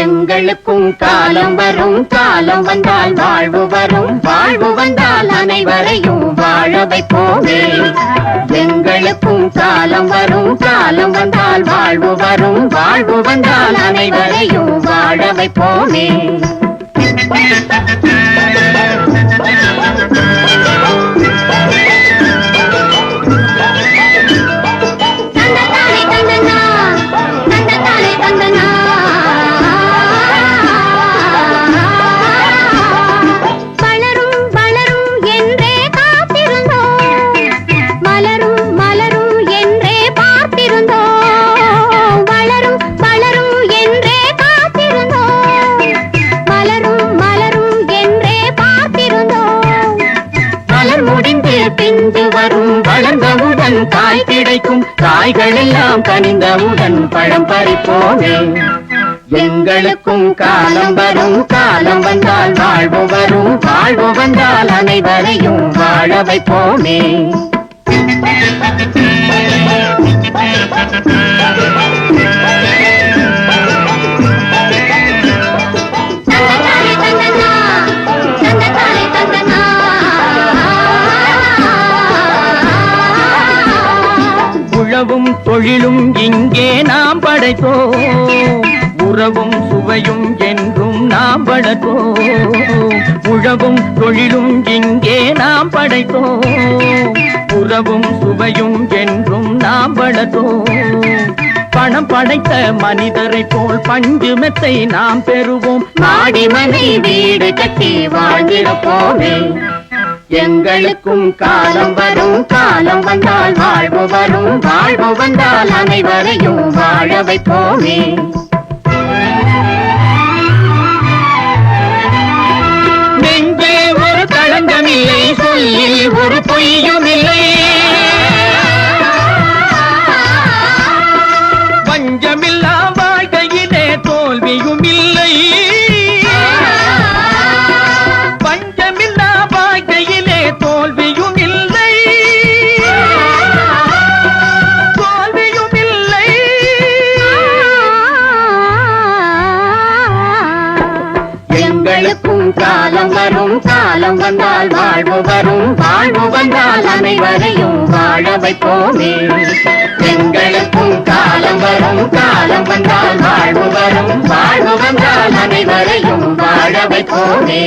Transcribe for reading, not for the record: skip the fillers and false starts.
எங்களுக்கும் காலம் வரும், காலம் வந்தால் வாழ்வு வரும், வாழ்வு வந்தால் அனைவரையும் வாழ வைப்போமே. எங்களுக்கும் காலம் வரும், காலம் வந்தால் வாழ்வு வரும், வாழ்வு வந்தால் அனைவரையும் வாழ வைப்போமே. பிந்து வரும் வளர்ந்தவுடன் காய் கிடைக்கும், காய்கள் எல்லாம் கனிந்தவுடன் பழம் பறிப்போமே. எங்களுக்கும் காலம் வரும், காலம் வந்தால் வாழ்வு வரும், வாழ்வு வந்தால் அனைவரையும் வாழ வைப்போமே. உழவும் தொழிலும் இங்கே நாம் படைத்தோம், உறவும் சுவையும் என்றும் நாம் வளர்த்தோம். உழவும் தொழிலும் இங்கே நாம் படைத்தோம், உறவும் சுவையும் என்றும் நாம் வளர்த்தோம். பணம் படைத்த மனிதரை போல் பஞ்சு மெத்தை நாம் பெறுவோம், மாடி மனை வீடு கட்டி வாழ்ந்திருப்போமே. எங்களுக்கும் காலம் வரும், காலம் வந்தால் வாழ்வு வரும், வாழ்வு வந்தால் அனைவரையும் வாழ வைப்போமே. நெஞ்சே ஒரு களங்கமில்லை, சொல்லில் ஒரு பொய்யும் இல்லை, பஞ்சமில்லா வாழ்க்கையிலே தோல்வியும் இல்லை. தோல்வியும் இல்லை, தோல்வியும் இல்லை. எங்களுக்கும் காலம் வரும், காலம் வந்தால் வாழ்வு வரும், வாழ்வு வந்தால் அனைவரையும் வாழ வைப்போமே. எங்களுக்கும் காலம் வரும், காலம் வந்தால் வாழ்வு வரும், வாழ்வு வந்தால் அனைவரையும் வாழ வைப்போமே.